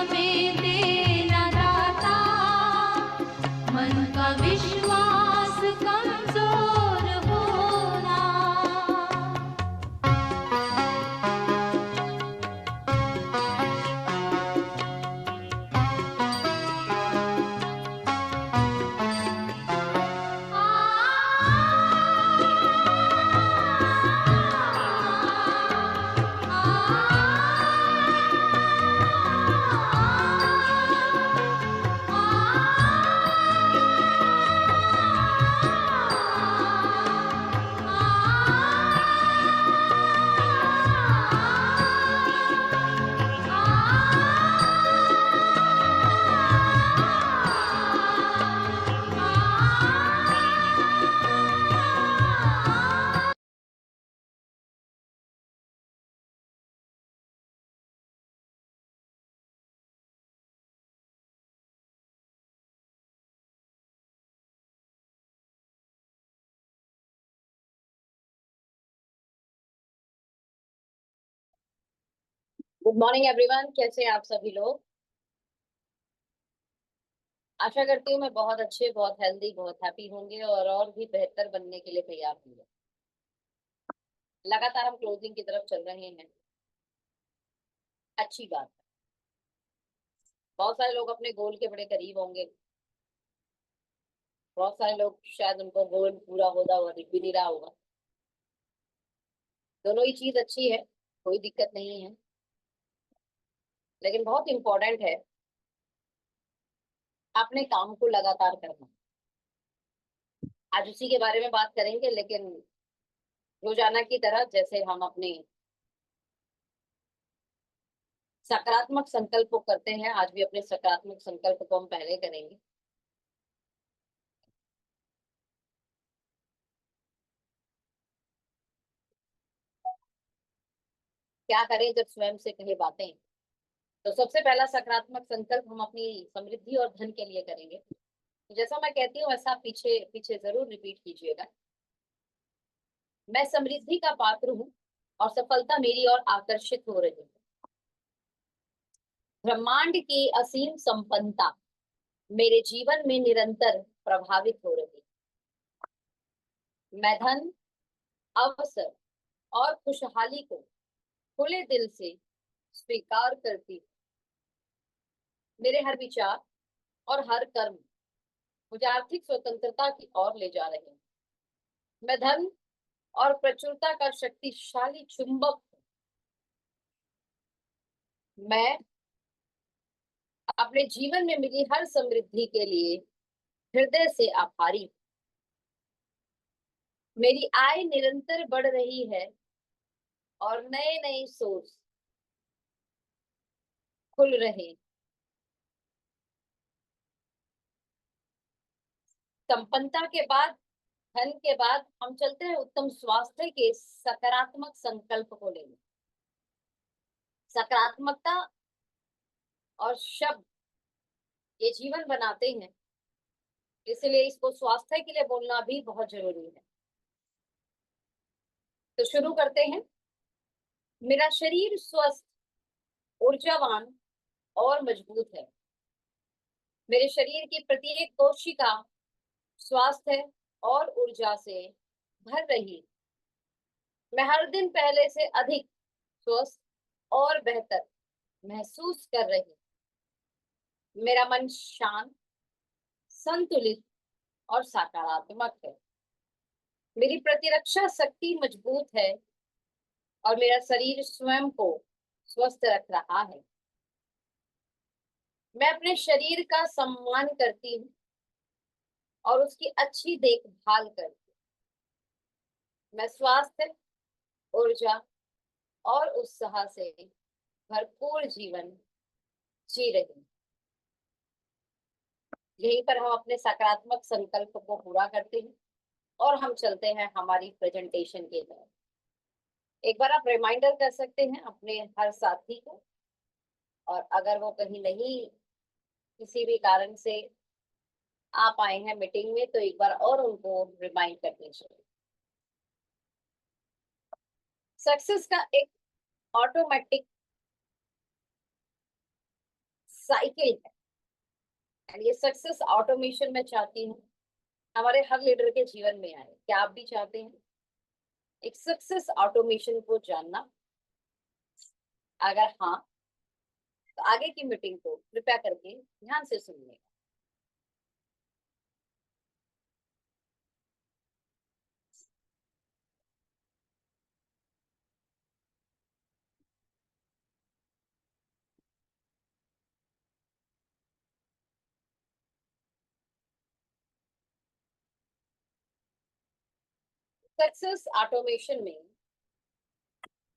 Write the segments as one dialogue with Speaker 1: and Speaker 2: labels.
Speaker 1: हमें देना दाता, मन का विश्वास कमजोर होना।
Speaker 2: गुड मॉर्निंग एवरीवन, कैसे हैं आप सभी लोग। आशा करती हूँ मैं बहुत अच्छे, बहुत हेल्दी, बहुत हैप्पी होंगे और भी बेहतर बनने के लिए तैयार होंगे। लगातार हम क्लोजिंग की तरफ चल रहे हैं, अच्छी बात है। बहुत सारे लोग अपने गोल के बड़े करीब होंगे, बहुत सारे लोग शायद उनको गोल पूरा होता हुआ दिख भी नहीं रहा होगा। दोनों ही चीज अच्छी है, कोई दिक्कत नहीं है, लेकिन बहुत इंपॉर्टेंट है अपने काम को लगातार करना। आज उसी के बारे में बात करेंगे, लेकिन रोजाना की तरह जैसे हम अपने सकारात्मक संकल्प को करते हैं, आज भी अपने सकारात्मक संकल्प को हम पहले करेंगे। क्या करें जब स्वयं से कहे बातें। तो सबसे पहला सकारात्मक संकल्प हम अपनी समृद्धि और धन के लिए करेंगे। तो जैसा मैं कहती हूँ वैसा पीछे पीछे जरूर रिपीट कीजिएगा। मैं समृद्धि का पात्र हूँ और सफलता मेरी ओर आकर्षित हो रही है। ब्रह्मांड की असीम संपन्नता मेरे जीवन में निरंतर प्रभावित हो रही है। मैं धन, अवसर और खुशहाली को खुले दिल से स्वीकार करती हूँ। मेरे हर विचार और हर कर्म मुझे आर्थिक स्वतंत्रता की ओर ले जा रहे हैं। मैं धन और प्रचुरता का शक्तिशाली चुंबक हूँ। मैं अपने जीवन में मिली हर समृद्धि के लिए हृदय से आभारी हूँ। मेरी आय निरंतर बढ़ रही है और नए नए सोर्स खुल रहे। संपन्नता के बाद, धन के बाद हम चलते हैं उत्तम स्वास्थ्य के सकारात्मक संकल्प को लेने। सकारात्मकता और शब्द ये जीवन बनाते हैं, इसलिए इसको स्वास्थ्य के लिए बोलना भी बहुत जरूरी है। तो शुरू करते हैं। मेरा शरीर स्वस्थ, ऊर्जावान और मजबूत है। मेरे शरीर की प्रत्येक कोशिका स्वास्थ्य और ऊर्जा से भर रही। मैं हर दिन पहले से अधिक स्वस्थ और बेहतर महसूस कर रही। मेरा मन शांत, संतुलित और सकारात्मक है। मेरी प्रतिरक्षा शक्ति मजबूत है और मेरा शरीर स्वयं को स्वस्थ रख रहा है। मैं अपने शरीर का सम्मान करती हूँ और उसकी अच्छी देखभाल करती हूँ। मैं स्वास्थ्य, ऊर्जा और उत्साह से भरपूर जीवन जी रही हूँ। यहीं पर हम अपने सकारात्मक संकल्प को पूरा करते हैं और हम चलते हैं हमारी प्रेजेंटेशन की तरफ। एक बार आप रिमाइंडर कर सकते हैं अपने हर साथी को, और अगर वो कहीं नहीं किसी भी कारण से आप आए हैं मीटिंग में तो एक बार और उनको रिमाइंड कर दीजिए। सक्सेस का एक ऑटोमेटिक साइकिल है। एंड ये सक्सेस ऑटोमेशन मैं चाहती हूँ हमारे हर लीडर के जीवन में आए। क्या आप भी चाहते हैं एक सक्सेस ऑटोमेशन को जानना? अगर हाँ, तो आगे की मीटिंग को कृपया करके ध्यान से सुनिए। सक्सेस ऑटोमेशन में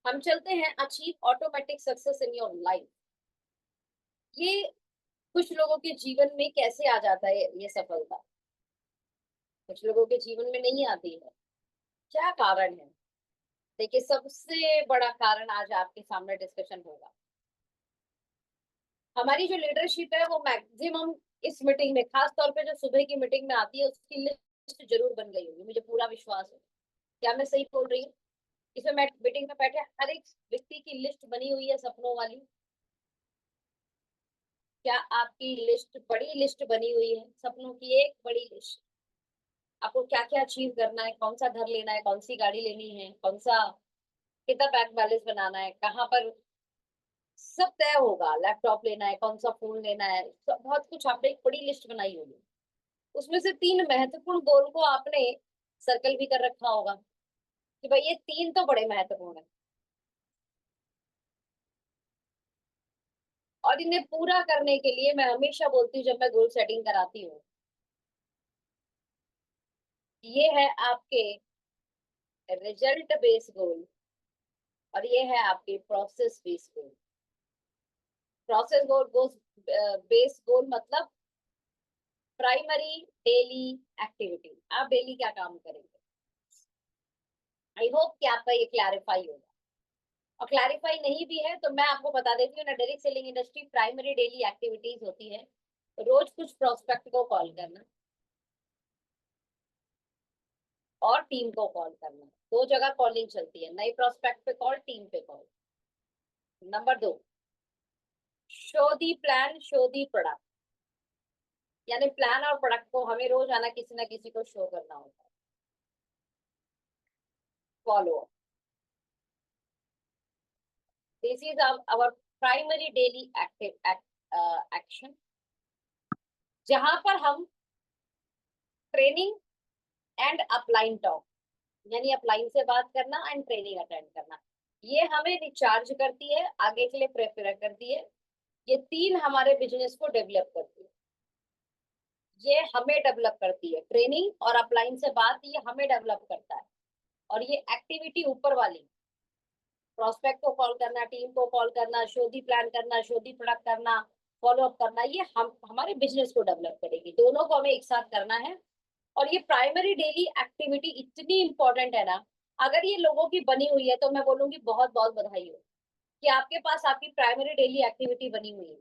Speaker 2: हम चलते हैं achieve automatic success in your life. ये कुछ लोगों के जीवन में कैसे आ जाता है ये सफलता, कुछ लोगों के जीवन में नहीं आती है। क्या कारण है? देखिए, सबसे बड़ा कारण आज आपके सामने डिस्कशन होगा। हमारी जो लीडरशिप है वो मैक्सिमम इस मीटिंग में, खास तौर पे जो सुबह की मीटिंग में आती है, उसकी लिस्ट जरूर बन गई होगी, मुझे पूरा विश्वास है। क्या मैं सही बोल रही हूँ? इसमें मीटिंग में बैठे हर एक व्यक्ति की लिस्ट बनी हुई है सपनों वाली। क्या आपकी लिस्ट, बड़ी लिस्ट बनी हुई है सपनों की, एक बड़ी लिस्ट। आपको क्या क्या अचीव करना है, कौन सा घर लेना है, कौन सी गाड़ी लेनी है, कौन सा कितना बैंक बैलेंस बनाना है, कहाँ पर, सब तय होगा। लैपटॉप लेना है, कौन सा फोन लेना है, सब बहुत कुछ आपने एक बड़ी लिस्ट बनाई होगी। उसमें से 3 महत्वपूर्ण गोल को आपने सर्कल भी कर रखा होगा कि भाई ये 3 तो बड़े महत्वपूर्ण है और इन्हें पूरा करने के लिए मैं हमेशा बोलती हूँ जब मैं गोल सेटिंग कराती हूँ, ये है आपके रिजल्ट बेस्ड गोल और ये है आपके प्रोसेस बेस्ड गोल। प्रोसेस गोल बेस्ड गोल मतलब प्राइमरी डेली एक्टिविटी, आप डेली क्या काम करेंगे। आई होप कि आपका ये क्लैरिफाई होगा। और क्लैरिफाई नहीं भी है तो मैं आपको बता देती हूँ ना, direct selling industry primary daily activities होती है। रोज कुछ प्रोस्पेक्ट को कॉल करना और टीम को कॉल करना। 2 जगह कॉलिंग चलती है, नए प्रोस्पेक्ट पे कॉल, टीम पे call. Number 2, show the plan show the product, यानी प्लान और प्रोडक्ट को हमें रोज आना किसी ना किसी को शो करना होता है। Follow up, this is our primary daily active action, जहां पर हम ट्रेनिंग एंड अपलाइन टॉक, यानी अपलाइन से बात करना एंड ट्रेनिंग अटेंड करना, ये हमें रिचार्ज करती है, आगे के लिए प्रेफर करती है। ये 3 हमारे बिजनेस को डेवलप करती है। ये हमें डेवलप करती है, ट्रेनिंग और अपलाइन से बात, ये हमें डेवलप करता है। और ये एक्टिविटी ऊपर वाली, प्रोस्पेक्ट को कॉल करना, टीम को कॉल करना, शोधी प्लान करना, शोधी प्रोडक्ट करना, फॉलो अप करना, ये हम हमारे बिजनेस को डेवलप करेगी। दोनों को हमें एक साथ करना है। और ये प्राइमरी डेली एक्टिविटी इतनी इंपॉर्टेंट है ना, अगर ये लोगों की बनी हुई है तो मैं बोलूंगी बहुत बहुत बधाई हो कि आपके पास आपकी प्राइमरी डेली एक्टिविटी बनी हुई है।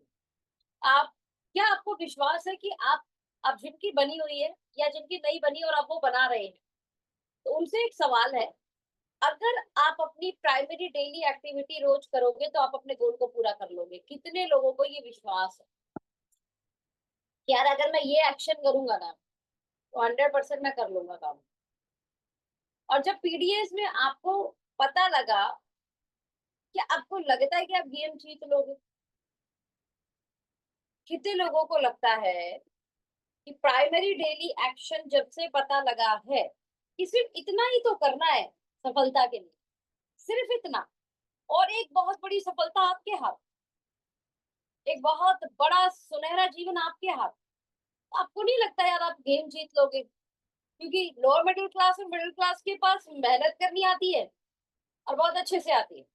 Speaker 2: आप, क्या आपको विश्वास है कि आप जिनकी बनी हुई है या जिनकी नहीं बनी और आप वो बना रहे हैं, तो उनसे एक सवाल है, अगर आप अपनी प्राइमरी डेली एक्टिविटी रोज करोगे तो आप अपने गोल को पूरा कर लोगे। कितने लोगों को ये विश्वास है कि यार अगर मैं ये एक्शन करूंगा ना तो 100% मैं कर लूंगा काम। और जब पीडीएस में आपको पता लगा, क्या आपको लगता है कि आप गेम जीत लोगे? कितने लोगों को लगता है कि प्राइमरी डेली एक्शन जब से पता लगा है कि सिर्फ इतना ही तो करना है सफलता के लिए, सिर्फ इतना, और एक बहुत बड़ी सफलता आपके हाथ, एक बहुत बड़ा सुनहरा जीवन आपके हाथ, तो आपको नहीं लगता यार आप गेम जीत लोगे? क्योंकि लोअर मिडिल क्लास और मिडिल क्लास के पास मेहनत करनी आती है और बहुत अच्छे से आती है,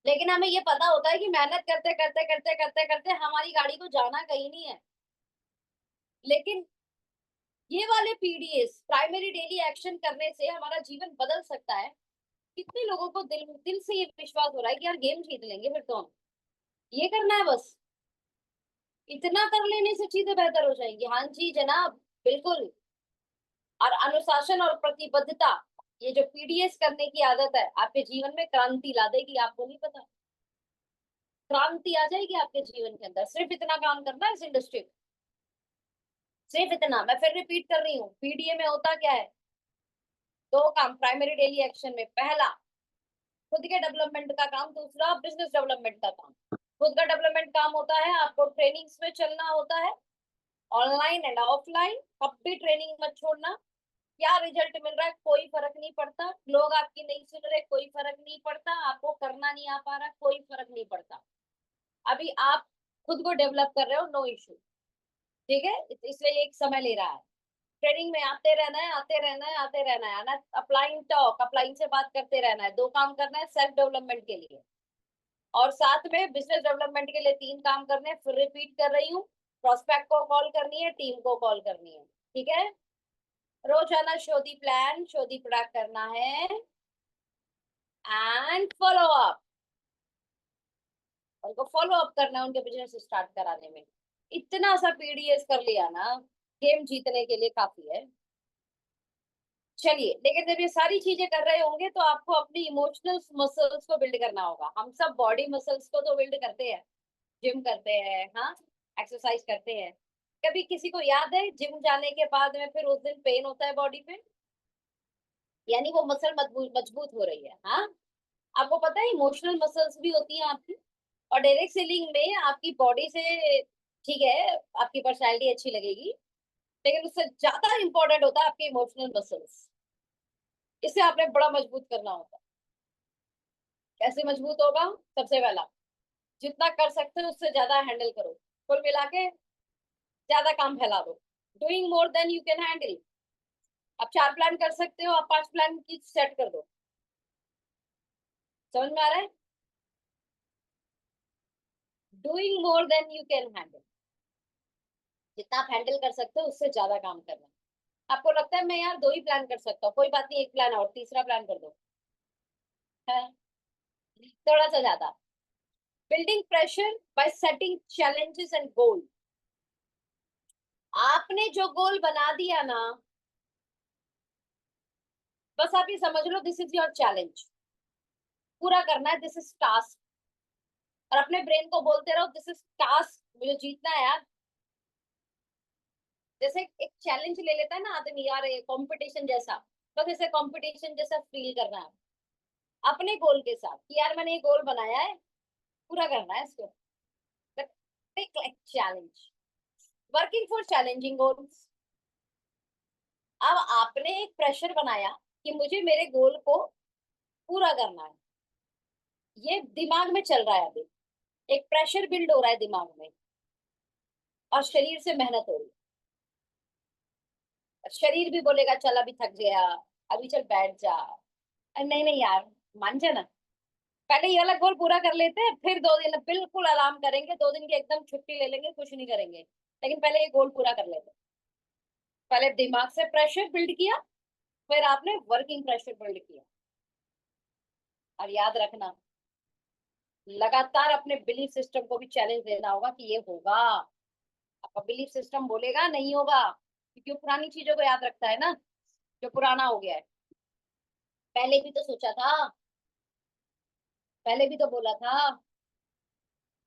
Speaker 2: लेकिन हमें ये पता होता है कि मेहनत करते करते करते करते करते हमारी गाड़ी को जाना कहीं नहीं है। लेकिन ये वाले पीडीएस प्राइमरी डेली एक्शन करने से हमारा जीवन बदल सकता है। कितने लोगों को दिल दिल से ये विश्वास हो रहा है कि यार गेम जीत लेंगे फिर तो हम, ये करना है बस, इतना कर लेने से चीजें बेहतर हो जाएंगी। हाँ जी जनाब, बिल्कुल। और अनुशासन और प्रतिबद्धता, ये जो पीडीएस करने की आदत है आपके जीवन में क्रांति ला देगी, आपको नहीं पता। क्रांति आ जाएगी आपके जीवन के अंदर। सिर्फ इतना काम करना है इस इंडस्ट्री में, सिर्फ इतना। मैं फिर रिपीट कर रही हूँ, पीडीए में होता क्या है? दो काम प्राइमरी डेली एक्शन में। पहला खुद के डेवलपमेंट का काम, दूसरा बिजनेस डेवलपमेंट का काम। खुद का डेवलपमेंट काम होता है आपको ट्रेनिंग्स में चलना होता है, ऑनलाइन एंड ऑफलाइन। कब भी ट्रेनिंग मत छोड़ना। क्या रिजल्ट मिल रहा है कोई फर्क नहीं पड़ता, लोग आपकी नहीं सुन रहे कोई फर्क नहीं पड़ता, आपको करना नहीं आ पा रहा कोई फर्क नहीं पड़ता। अभी आप खुद को डेवलप कर रहे हो, नो इशू, ठीक है। इसलिए एक समय ले रहा है। ट्रेनिंग में आते रहना है, आते रहना है, आते रहना है, आना। अप्लाइंग टॉक, अप्लाइंग से बात करते रहना है। दो काम करना है सेल्फ डेवलपमेंट के लिए, और साथ में बिजनेस डेवलपमेंट के लिए तीन काम करने हैं। फिर रिपीट कर रही हूँ, प्रोस्पेक्ट को कॉल करनी है, टीम को कॉल करनी है, ठीक है। रोजाना show the plan, show the product करना है, एंड फॉलो अप। उनको फॉलो अप करना है उनके बिजनेस स्टार्ट कराने में। इतना सा पीडीएस कर लिया ना, गेम जीतने के लिए काफी है। चलिए, लेकिन जब ये सारी चीजें कर रहे होंगे तो आपको अपनी इमोशनल मसल्स को बिल्ड करना होगा। हम सब बॉडी मसल्स को तो बिल्ड करते हैं, जिम करते हैं, हाँ, एक्सरसाइज करते हैं। कभी किसी को याद है जिम जाने के बाद में फिर उस दिन पेन होता है बॉडी पे? यानी वो मसल मजबूत मजबूत हो रही है, हाँ। आपको पता है इमोशनल मसल्स भी होती हैं आपकी, और डायरेक्ट सेलिंग में आपकी बॉडी से, ठीक है, आपकी पर्सनैलिटी अच्छी लगेगी, लेकिन उससे ज्यादा इंपॉर्टेंट होता है आपके इमोशनल मसल्स। इसे आपने बड़ा मजबूत करना होता है। कैसे मजबूत होगा? सबसे पहला, जितना कर सकते हो उससे ज्यादा हैंडल करो। कुल मिला के ज्यादा काम फैला दो। Doing more than you can handle. आप 4 प्लान कर सकते हो, आप 5 प्लान की सेट कर दो। समझ में आ रहा है? Doing more than you can handle, जितना आप हैंडल कर सकते हो उससे ज्यादा काम करना। आपको लगता है मैं यार 2 ही प्लान कर सकता हूँ, कोई बात नहीं, एक प्लान और तीसरा प्लान कर दो, है थोड़ा सा ज्यादा। Building pressure by setting challenges and goal. आपने जो गोल बना दिया ना, बस आप ये समझ लो दिस इज योर चैलेंज, पूरा करना है, दिस इज टास्क। और अपने ब्रेन को बोलते रहो दिस इज टास्क, मुझे जीतना है यार। जैसे एक चैलेंज ले लेता है ना आदमी, यार कंपटीशन जैसा, बस ऐसे कंपटीशन जैसा फील करना है अपने गोल के साथ कि यार मैंने ये गोल बनाया है, पूरा करना है इसको। Take challenge, working for challenging goals. अब आपने एक प्रेशर बनाया कि मुझे मेरे गोल को पूरा करना है, ये दिमाग में चल रहा है अभी, एक प्रेशर बिल्ड हो रहा है दिमाग में, और शरीर से मेहनत हो रही है। शरीर भी बोलेगा चल अभी थक गया, अभी चल बैठ जा। नहीं नहीं यार, मान जा ना, पहले ये वाला गोल पूरा कर लेते हैं, फिर 2 दिन बिल्कुल आराम करेंगे, 2 दिन की एकदम छुट्टी ले लेंगे, कुछ नहीं करेंगे, लेकिन पहले ये गोल पूरा कर लेते हैं। पहले दिमाग से प्रेशर बिल्ड किया, फिर आपने वर्किंग प्रेशर बिल्ड किया। और याद रखना, लगातार अपने बिलीफ सिस्टम को भी चैलेंज देना होगा कि ये होगा। आपका बिलीफ सिस्टम बोलेगा नहीं होगा, क्योंकि वो पुरानी चीजों को याद रखता है ना, जो पुराना हो गया है। पहले भी तो सोचा था, पहले भी तो बोला था।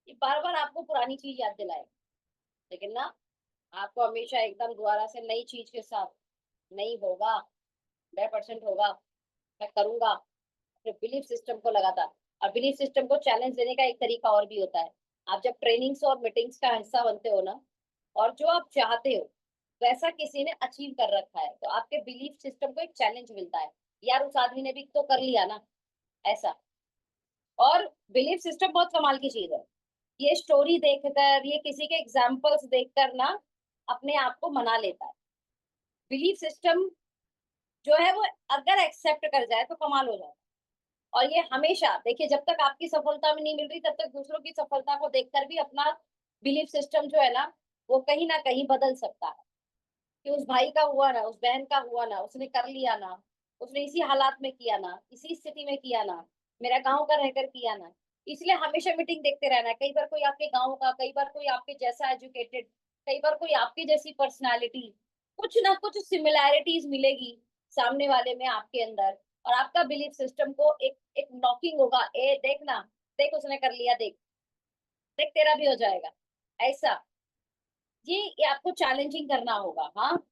Speaker 2: ये बार बार आपको पुरानी चीज याद दिलाए, लेकिन ना, आपको हमेशा एकदम दोबारा से नई चीज के साथ, नहीं होगा, 100% होगा, मैं करूंगा, अपने बिलीफ सिस्टम को लगातार। और बिलीफ सिस्टम को चैलेंज देने का एक तरीका और भी होता है। आप जब ट्रेनिंग्स और मीटिंग्स का हिस्सा बनते हो ना, और जो आप चाहते हो वैसा किसी ने अचीव कर रखा है, तो आपके बिलीफ सिस्टम को एक चैलेंज मिलता है, यार उस आदमी ने भी तो कर लिया ना, ऐसा। और बिलीफ सिस्टम बहुत कमाल की चीज है। ये स्टोरी देखकर, ये किसी के एग्जाम्पल्स देखकर ना, अपने आप को मना लेता है। बिलीफ सिस्टम जो है वो अगर एक्सेप्ट कर जाए तो कमाल हो जाए। और ये हमेशा देखिए, जब तक आपकी सफलता में नहीं मिल रही तब तक दूसरों की सफलता को देखकर भी अपना बिलीफ सिस्टम जो है ना, वो कहीं ना कहीं बदल सकता है। कि उस भाई का हुआ ना, उस बहन का हुआ ना, उसने कर लिया ना, उसने इसी हालात में किया ना, इसी स्थिति में किया ना, मेरा गांव का रहकर किया ना। इसलिए हमेशा मीटिंग देखते रहना है। कई बार कोई आपके गांव का, कई बार कोई आपके जैसा एजुकेटेड, कई बार कोई आपकी जैसी पर्सनालिटी, कुछ ना कुछ सिमिलैरिटीज मिलेगी सामने वाले में आपके अंदर। और आपका बिलीफ सिस्टम को एक एक नॉकिंग होगा, ए देखना, देख उसने कर लिया, देख। देख तेरा भी हो जाएगा, ऐसा। ये आपको चैलेंजिंग करना होगा, हाँ।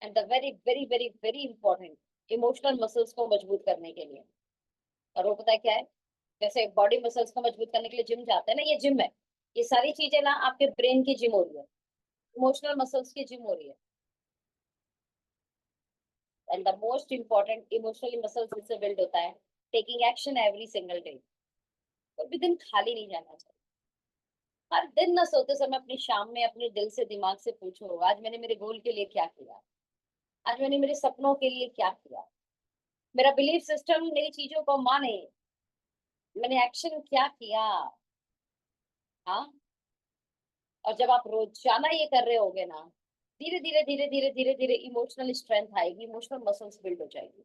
Speaker 2: And the very very very very important, emotional muscles को मजबूत करने के लिए। और वो पता है क्या है, जैसे बॉडी मसल्स को मजबूत करने के लिए जिम जाते हैं ना, ये जिम है। ये सारी चीजें ना आपके ब्रेन की जिम हो रही है, इमोशनल मसल्स की जिम हो रही है। And the most important emotional muscles इससे बिल्ड होता है taking action every single day. कोई भी दिन खाली नहीं जाना चाहिए। हर दिन ना सोते समय अपनी शाम में अपने दिल से दिमाग से पूछो, आज मैंने मेरे गोल के लिए क्या किया, आज मैंने मेरे सपनों के लिए क्या किया, मेरा बिलीफ सिस्टम मेरी चीजों को माने, मैंने एक्शन क्या किया। हाँ। और जब आप रोजाना ये कर रहे होगे ना, धीरे धीरे धीरे धीरे धीरे धीरे इमोशनल स्ट्रेंथ आएगी, इमोशनल मसल्स बिल्ड हो जाएगी।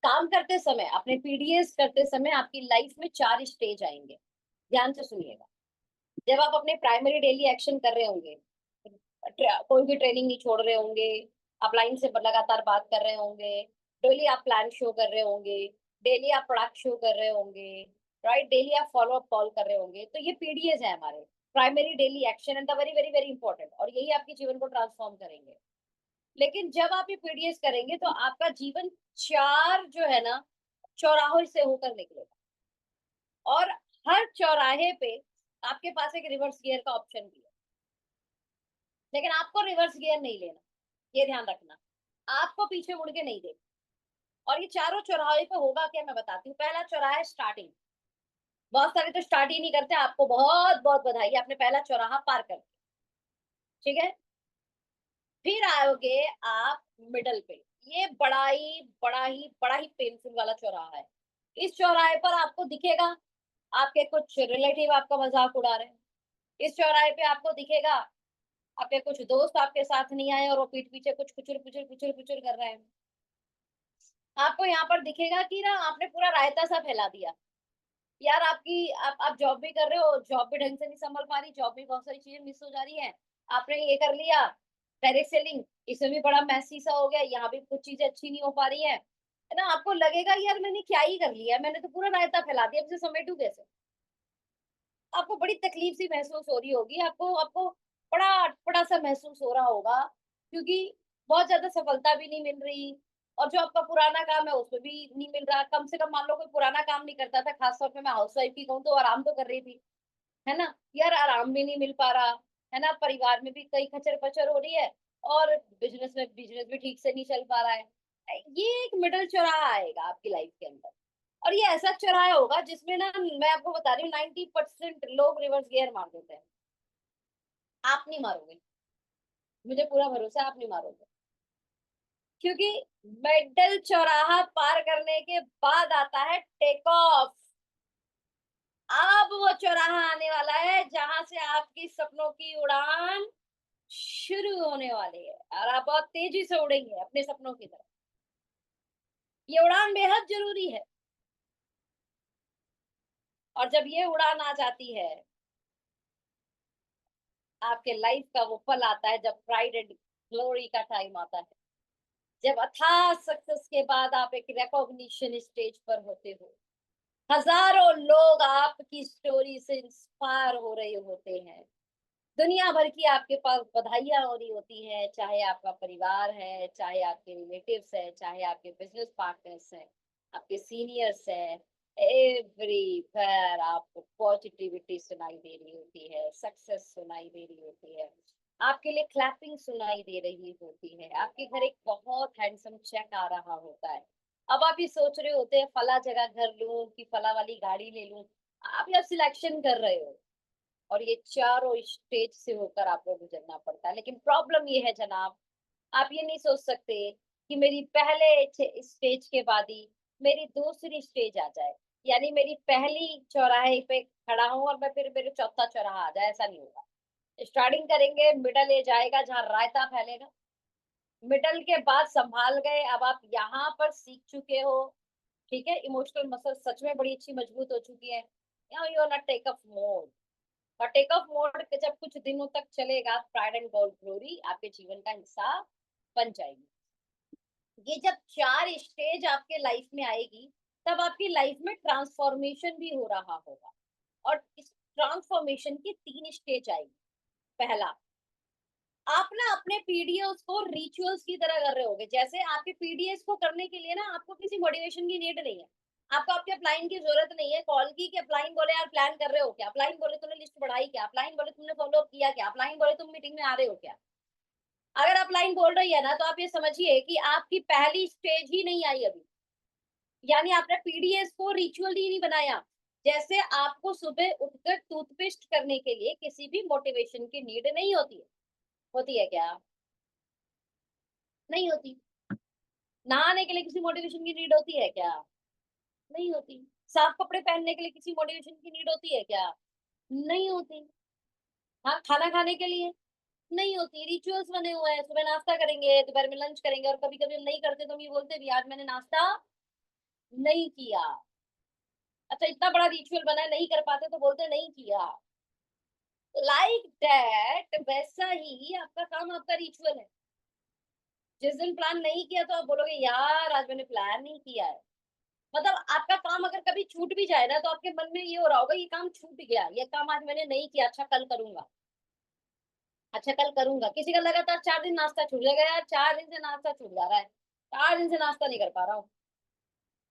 Speaker 2: काम करते समय, अपने पीडीएस करते समय आपकी लाइफ में 4 स्टेज आएंगे, ध्यान से सुनिएगा। जब आप अपने प्राइमरी डेली एक्शन कर रहे होंगे, कोई भी ट्रेनिंग नहीं छोड़ रहे होंगे, आप लाइन से लगातार बात कर रहे होंगे, डेली आप प्लान शो कर रहे होंगे, डेली आप प्रोडक्ट शो कर रहे होंगे, राइट, डेली आप फॉलो अप कॉल कर रहे होंगे, तो ये पीडीएस है हमारे, primary daily action and the very very very important, और यही आपके जीवन को ट्रांसफॉर्म करेंगे। लेकिन जब आप ये पीडीएस करेंगे तो आपका जीवन 4 जो है ना चौराहों से होकर निकलेगा, और हर चौराहे पे आपके पास एक रिवर्स गियर का ऑप्शन भी है। लेकिन आपको रिवर्स गियर नहीं लेना, ये ध्यान रखना, आपको पीछे मुड़ के नहीं देखना। और ये चारों चौराहे पे होगा क्या, मैं बताती हूँ। पहला चौराहा है स्टार्टिंग। बहुत सारे तो स्टार्ट ही नहीं करते, आपको बहुत बहुत बधाई, आपने पहला चौराहा पार कर दिया, ठीक है। फिर आओगे आप मिडल पे, ये बड़ा ही पेनफुल वाला चौराहा है। इस चौराहे पर आपको दिखेगा आपके कुछ रिलेटिव आपका मजाक उड़ा रहे हैं। इस चौराहे पे आपको दिखेगा आपके कुछ दोस्त आपके साथ नहीं आए और वो पीठ पीछे कुछ कुचुर पुचुर पुचुर पुचुर कर रहे हैं। आपको यहाँ पर दिखेगा कि ना आपने पूरा रायता सा फैला दिया। यार आपकी आप जॉब भी कर रहे हो, जॉब भी ढंग से नहीं संभल पा रही, जॉब में बहुत सारी चीजें मिस हो जा रही हैं। आपने ये कर लिया डायरेक्ट सेलिंग, इसमें भी बड़ा मैसी सा हो गया, यहाँ भी कुछ चीजें अच्छी नहीं हो पा रही है ना। आपको लगेगा यार मैंने क्या ही कर लिया, मैंने तो पूरा रायता फैला दिया, अब इसे समेटू कैसे। आपको बड़ी तकलीफ सी महसूस हो रही होगी, आपको आपको बड़ा अटपटा सा महसूस हो रहा होगा, क्योंकि बहुत ज्यादा सफलता भी नहीं मिल रही, और जो आपका पुराना काम है उसमें भी नहीं मिल रहा। कम से कम मान लो कोई पुराना काम नहीं करता था, खासतौर पे मैं हाउस वाइफ की कहूँ तो आराम तो कर रही थी, है ना। यार आराम भी नहीं मिल पा रहा, है ना, परिवार में भी कई खचर पचर हो रही है, और बिजनेस भी ठीक से नहीं चल पा रहा है। ये एक मिडल चौराहा आएगा आपकी लाइफ के अंदर, और ये ऐसा चौराहा होगा जिसमें ना, मैं आपको बता रही हूँ, 90% लोग रिवर्स गियर मार देते हैं। आप नहीं मारोगे, मुझे पूरा भरोसा है, आप नहीं मारोगे, क्योंकि मिडल चौराहा पार करने के बाद आता है टेक ऑफ। अब वो चौराहा आने वाला है जहां से आपकी सपनों की उड़ान शुरू होने वाली है, और आप बहुत तेजी से उड़ेंगे अपने सपनों की तरफ। ये उड़ान बेहद जरूरी है। और जब ये उड़ान आ जाती है, आपके लाइफ का वो पल आता है जब प्राइड एंड ग्लोरी का टाइम आता है, जब अथाह सक्सेस के बाद आप एक रिकॉग्निशन स्टेज पर होते हो, हजारों लोग आपकी स्टोरी से इंस्पायर हो रहे होते हैं, दुनिया भर की आपके पास बधाइयां हो रही होती हैं, चाहे आपका परिवार है, चाहे आपके रिलेटिव्स है, चाहे आपके बिजनेस पार्टनर्स हैं, आपके सीनियर्स हैं, एवरीवेयर आपको पॉजिटिविटी सुनाई दे रही होती है, सक्सेस सुनाई दे रही होती है, आपके लिए क्लैपिंग सुनाई दे रही होती है, आपके घर एक बहुत हैंडसम चेक आ रहा होता है। अब आप ये सोच रहे होते हैं फला जगह घर लूं कि फला वाली गाड़ी ले लूं, आप जब सिलेक्शन कर रहे हो, और ये चारों स्टेज से होकर आपको गुजरना पड़ता है। लेकिन प्रॉब्लम ये है जनाब, आप ये नहीं सोच सकते कि मेरी पहले स्टेज के बाद ही मेरी दूसरी स्टेज आ जाए, यानी मेरी पहली चौराहे पे खड़ा हूं और मैं फिर मेरे चौथा चौराहा आ जाए, ऐसा नहीं होगा। स्टार्टिंग करेंगे, मिडल एज आएगा जहां रायता फैलेगा, मिडल के बाद संभाल गए, अब आप यहाँ पर सीख चुके हो, ठीक है, इमोशनल मसल सच में बड़ी अच्छी मजबूत हो चुकी है। You are take off mode, और टेक ऑफ मोड के जब कुछ दिनों तक चलेगा, प्राइड एंड ग्लोरी आपके जीवन का हिस्सा बन जाएगी। ये जब 4 स्टेज आपके लाइफ में आएगी, तब आपकी लाइफ में ट्रांसफॉर्मेशन भी हो रहा होगा, और इस ट्रांसफॉर्मेशन की 3 स्टेज आएगी। पहला, आप ना अपने पीडीएस को रिचुअल्स की तरह कर रहे होगे। जैसे आपके पीडीएस को करने के लिए ना आपको किसी मोटिवेशन की नीड नहीं है, आपको आपके अपलाइन की जरूरत नहीं है कॉल की कि अपलाइन बोले यार प्लान कर रहे हो क्या, अपलाइन बोले तुमने लिस्ट बढ़ाई क्या, अपलाइन बोले तुमने फॉलो अप किया क्या, अपलाइन बोले तुम मीटिंग में आ रहे हो क्या। अगर अपलाइन बोल रही है ना तो आप ये समझिए कि आपकी पहली स्टेज ही नहीं आई अभी, यानी आपने पीडीएस को रिचुअल ही नहीं बनाया। जैसे आपको सुबह उठकर टूथपेस्ट करने के लिए किसी भी मोटिवेशन की नीड नहीं होती है, होती है क्या? नहीं होती। नहाने के लिए किसी मोटिवेशन की नीड होती है क्या? नहीं होती। साफ कपड़े पहनने के लिए किसी मोटिवेशन की नीड होती है क्या? नहीं होती। हाँ, खाना खाने के लिए नहीं होती। रिचुअल्स बने हुए हैं, सुबह नाश्ता करेंगे, दोपहर में लंच करेंगे, और कभी कभी हम नहीं करते तो हम ये बोलते भी आज मैंने नाश्ता नहीं किया। अच्छा, इतना बड़ा रिचुअल बना है, नहीं कर पाते तो बोलते नहीं किया। लाइक दैट, वैसा ही आपका काम आपका रिचुअल है। जिस दिन प्लान नहीं किया तो आप बोलोगे यार आज मैंने प्लान नहीं किया है। मतलब आपका काम अगर कभी छूट भी जाए ना तो आपके मन में ये हो रहा होगा ये काम छूट गया, ये काम आज मैंने नहीं किया, अच्छा कल करूंगा, अच्छा कल करूंगा। किसी का लगातार 4 दिन नाश्ता छूट जाएगा, यार 4 दिन से नाश्ता छूट जा रहा है, 4 दिन से नाश्ता नहीं कर पा रहा हूँ।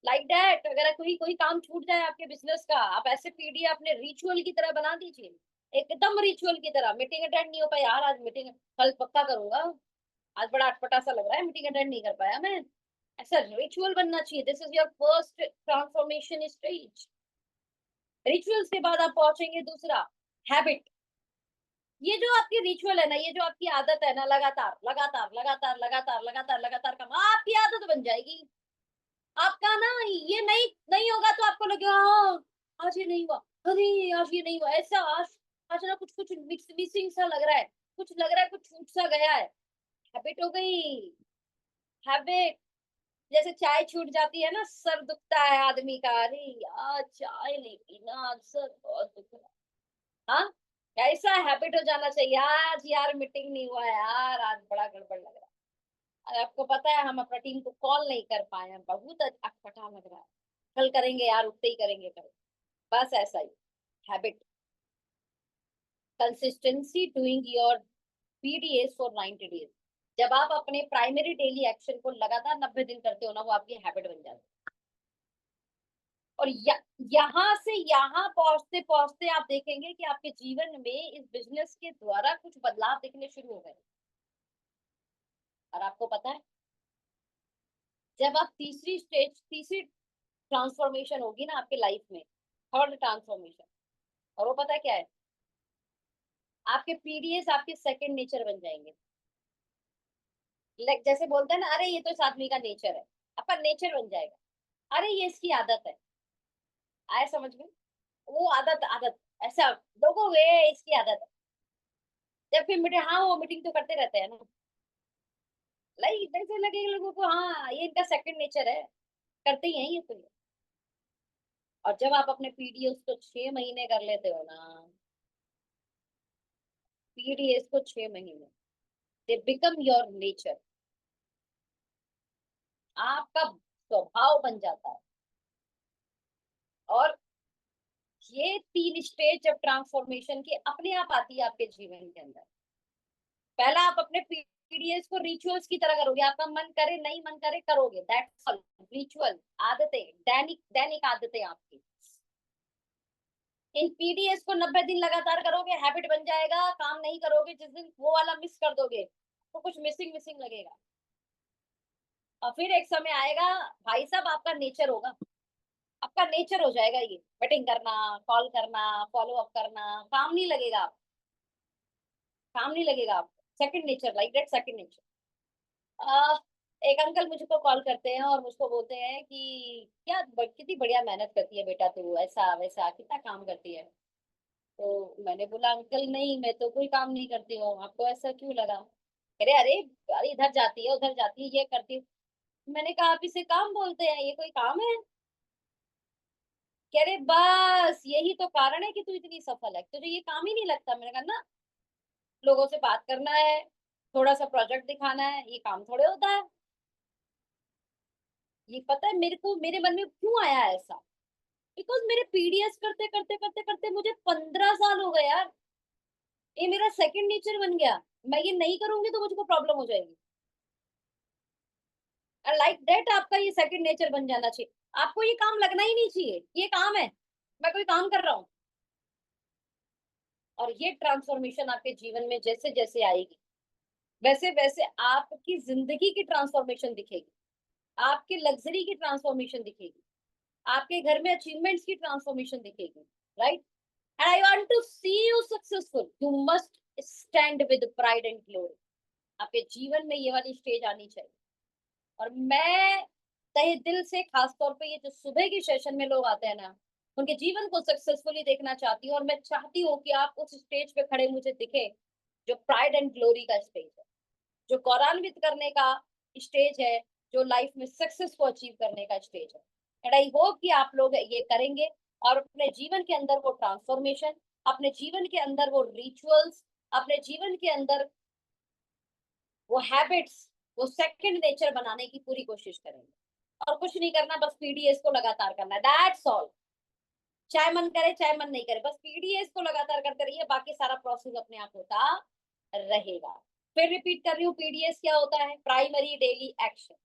Speaker 2: लाइक दैट, अगर कोई कोई काम छूट जाए आपके बिजनेस का, आप ऐसे पीडीएफ अपने रिचुअल की तरह बना दीजिए, एकदम रिचुअल की तरह। मीटिंग अटेंड नहीं हो पाई यार, आज मीटिंग कल पक्का करूंगा, आज बड़ा अटपटा सा लग रहा है, मीटिंग अटेंड नहीं कर पाया मैं। ऐसा रिचुअल बनना चाहिए। This is your first transformation stage. Rituals के बाद आप पहुंचेंगे दूसरा, हैबिट। ये जो आपकी रिचुअल है ना, ये जो आपकी आदत है ना, लगातार लगातार लगातार लगातार लगातार लगातार काम आपकी आदत बन जाएगी। आपका ना ये नहीं नहीं होगा तो आपको लगेगा हाँ आज ये नहीं हुआ, अरे आज ये नहीं हुआ, ऐसा आज आज ना कुछ कुछ मिसिंग सा लग रहा है, कुछ लग रहा है, कुछ छूट सा गया है। हैबिट हो गई, हैबिट। जैसे चाय छूट जाती है ना, सर दुखता है आदमी का, अरे यार चाय नहीं पीना, आज सर बहुत दुख रहा है। हाँ, ऐसा हैबिट हो जाना चाहिए। आज यार मीटिंग नहीं हुआ यार, आज बड़ा गड़बड़ लग रहा है। और आपको पता है हम अपना टीम को कॉल नहीं कर पाए हैं, बहुत अटपटा लग रहा है, कल करेंगे यार, उठते ही करेंगे कल। बस ऐसा ही habit. Consistency doing your PDS for 90 days. जब आप अपने प्राइमरी डेली एक्शन को लगातार 90 दिन करते हो ना, वो आपकी हैबिट बन जाती है। और यहाँ से यहाँ पहुंचते पहुंचते आप देखेंगे कि आपके जीवन में इस बिजनेस के द्वारा कुछ बदलाव दिखने शुरू हो गए। और आपको पता है, जब आप तीसरी ट्रांसफॉर्मेशन होगी ना आपके लाइफ में, थर्ड ट्रांसफॉर्मेशन, और वो पता है क्या है? आपके पीडीएस आपके सेकंड नेचर बन जाएंगे। लाइक जैसे बोलते हैं ना, अरे ये तो इस आदमी का नेचर है, आपका नेचर बन जाएगा। अरे ये इसकी आदत है, आए समझ में? वो आदत आदत ऐसा लोगों ये इसकी आदत है। जब फिर मीटिंग, हाँ वो मीटिंग तो करते रहते हैं ना, लाइक इधर से लगेगा लोगों को हाँ ये इनका सेकंड नेचर है, करते ही हैं ये तो। और जब आप अपने पीडीएस को 6 महीने कर लेते हो ना, पीडीएस को 6 महीने, दे बिकम योर नेचर, आपका स्वभाव बन जाता है। और ये 3 स्टेज जब ट्रांसफॉर्मेशन की अपने आप आती है आपके जीवन के अंदर, पहला आप अपने पीडीएस को रिचुअल्स की तरह करोगे, आपका मन करे नहीं मन करे करोगे, दैट्स ऑल। रिचुअल, आदतें, दैनिक दैनिक आदतें आपकी। इन पीडीएस को 90 दिन लगातार करोगे, हैबिट बन जाएगा। काम नहीं करोगे, जिस दिन वो वाला मिस कर दोगे तो कुछ मिसिंग मिसिंग लगेगा। और फिर एक समय आएगा, भाई साहब आपका नेचर होगा, आपका नेचर हो जाएगा ये मीटिंग करना, कॉल करना, फॉलो अप करना, काम नहीं लगेगा आप, काम नहीं लगेगा आपको। Second nature, like that second nature. एक अंकल मुझको कॉल करते हैं और मुझको बोलते हैं कि क्या कितनी बढ़िया मेहनत करती है बेटा तू, ऐसा वैसा कितना काम करती है। तो मैंने बोला अंकल नहीं, मैं तो कोई काम नहीं करती हूँ, आपको ऐसा क्यों लगा? कह रहे अरे अरे इधर जाती है उधर जाती है ये करती है। मैंने कहा आप इसे काम बोलते हैं, ये कोई काम है? कह रहे बस यही तो कारण है कि तू इतनी सफल है, तुझे ये काम ही नहीं लगता। मैंने कहा ना, लोगों से बात करना है, थोड़ा सा प्रोजेक्ट दिखाना है, ये काम थोड़े होता है। ये पता है मेरे को, मेरे मन में क्यों आया ऐसा? बिकॉज मेरे पीडीएस करते करते करते करते मुझे 15 साल हो गए यार, ये मेरा सेकंड नेचर बन गया। मैं ये नहीं करूंगी तो मुझको प्रॉब्लम हो जाएगी। लाइक दैट आपका ये सेकंड नेचर बन जाना चाहिए। आपको ये काम लगना ही नहीं चाहिए, ये काम है, मैं कोई काम कर रहा हूँ। और ये ट्रांसफॉर्मेशन आपके जीवन में जैसे जैसे आएगी, वैसे वैसे आपकी जिंदगी की ट्रांसफॉर्मेशन दिखेगी, आपके लग्जरी की ट्रांसफॉर्मेशन दिखेगी, आपके घर में अचीवमेंट्स की ट्रांसफॉर्मेशन दिखेगी, right. And I want to see you successful, you must stand with pride and glory. आपके जीवन में ये वाली स्टेज आनी चाहिए। और मैं तहे दिल से, खास तौर पे ये जो सुबह की सेशन में लोग आते हैं ना, उनके जीवन को सक्सेसफुली देखना चाहती हूँ। और मैं चाहती हूँ कि आप उस स्टेज पे खड़े मुझे दिखे जो प्राइड एंड ग्लोरी का स्टेज है, जो गौरवान्वित करने का स्टेज है, जो लाइफ में सक्सेस को अचीव करने का स्टेज है। एंड आई होप कि आप लोग ये करेंगे और अपने जीवन के अंदर वो ट्रांसफॉर्मेशन, अपने जीवन के अंदर वो रिचुअल्स, अपने जीवन के अंदर वो हैबिट्स, वो सेकंड नेचर बनाने की पूरी कोशिश करेंगे। और कुछ नहीं करना, बस पीडीएस को लगातार करना है, दैट्स ऑल। चाहे मन करे चाहे मन नहीं करे, बस पीडीएस को लगातार करते रहिए, बाकी सारा प्रोसेस अपने आप होता रहेगा। फिर रिपीट कर रही हूँ, पीडीएस क्या होता है? Primary daily action.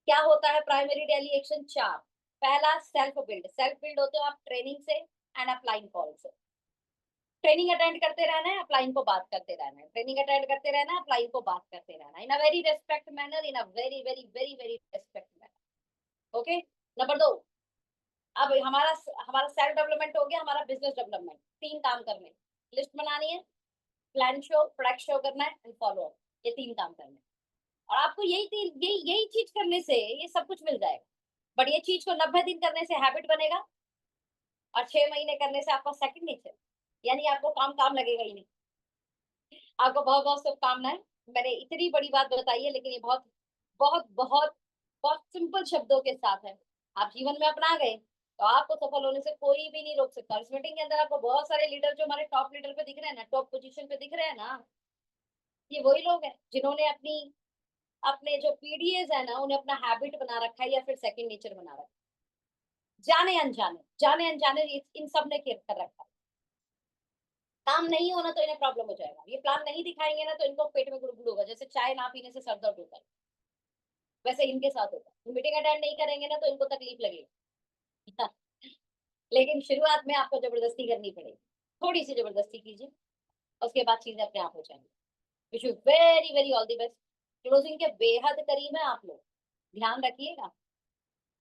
Speaker 2: क्या होता है प्राइमरी डेली एक्शन? 4। पहला सेल्फ बिल्ड। सेल्फ बिल्ड होते हो आप ट्रेनिंग से एंड अप्लाइंग कॉल से। ट्रेनिंग अटेंड करते रहना है, अप्लाइंग को बात करते रहना है, ट्रेनिंग अटेंड करते रहना है, अप्लाइंग को बात करते रहना है, in a very respect manner, in a very very very very respect manner. Okay. Number 2, अब हमारा हमारा सेल्फ डेवलपमेंट हो गया, हमारा बिजनेस डेवलपमेंट। 3 काम करने, लिस्ट बनानी है, प्लान शो, प्रोडक्ट शो करना है एंड फॉलो अप। ये 3 काम करने हैं। और आपको यही चीज करने से ये सब कुछ मिल जाएगा। बट ये चीज को 90 दिन करने से हैबिट बनेगा, और 6 महीने करने से आपका सेकंड नेचर, यानी आपको काम काम लगेगा ही नहीं। आपको बहुत बहुत शुभकामनाएं। मैंने इतनी बड़ी बात बताई है, लेकिन ये बहुत बहुत बहुत बहुत सिंपल शब्दों के साथ है। आप जीवन में अपना गए तो आपको सफल होने से कोई भी नहीं रोक सकता। इस मीटिंग के अंदर आपको बहुत सारे लीडर, जो हमारे टॉप लीडर पे दिख रहे हैं ना, टॉप पोजीशन पे दिख रहे हैं ना, ये वही लोग हैं जिन्होंने अपनी अपने जो पीडीएस है ना, उन्हें अपना हैबिट बना रखा है या फिर सेकंड नेचर बना रखा है। जाने अनजाने इन सब ने कर रखा है। काम नहीं होना तो इन्हें प्रॉब्लम हो जाएगा, ये प्लान नहीं दिखाएंगे ना तो इनको पेट में गुड़गुड़ होगा, जैसे चाय ना पीने से सर दर्द होता है, वैसे इनके साथ होगा। मीटिंग अटेंड नहीं करेंगे ना तो इनको तकलीफ लगेगी। लेकिन शुरुआत में आपको जबरदस्ती करनी पड़ेगी, थोड़ी सी जबरदस्ती कीजिए, उसके बाद चीजें अपने आप हो जाएंगी। Wish you very very all the best. Closing के बेहद करीब है आप लोग, ध्यान रखिएगा।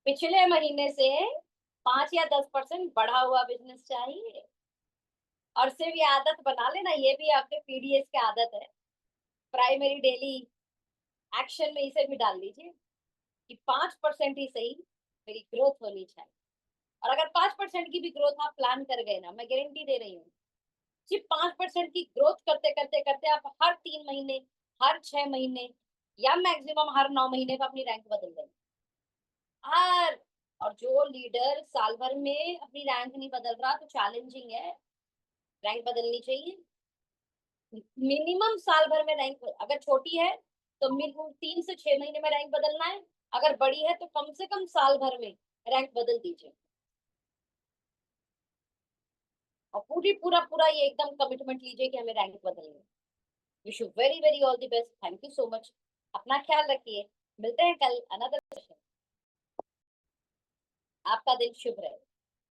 Speaker 2: पिछले महीने से 5 या 10% बढ़ा हुआ बिजनेस चाहिए। और सिर्फ ये आदत बना लेना, ये भी आपके पीडीएस की आदत है, प्राइमरी डेली एक्शन में इसे भी डाल लीजिए कि 5% ही सही मेरी ग्रोथ होनी चाहिए। और अगर 5% की भी ग्रोथ आप प्लान कर गए ना, मैं गारंटी दे रही हूँ, सिर्फ 5% की ग्रोथ करते करते करते आप हर 3 महीने, हर 6 महीने, या मैक्सिमम हर 9 महीने पर अपनी रैंक बदल देंगे। हर और जो लीडर साल भर में अपनी रैंक नहीं बदल रहा तो चैलेंजिंग है, रैंक बदलनी चाहिए। मिनिमम साल भर में रैंक, अगर छोटी है तो मिनिमम 3 से 6 महीने में रैंक बदलना है, अगर बड़ी है तो कम से कम साल भर में रैंक बदल दीजिए। और पूरा पूरा ये एकदम कमिटमेंट लीजिए कि हमें रैंक बदलनी है। Wish you very very all the best, thank you so much. अपना ख्याल रखिए, मिलते हैं कल अनदर सेशन। आपका दिन शुभ रहे।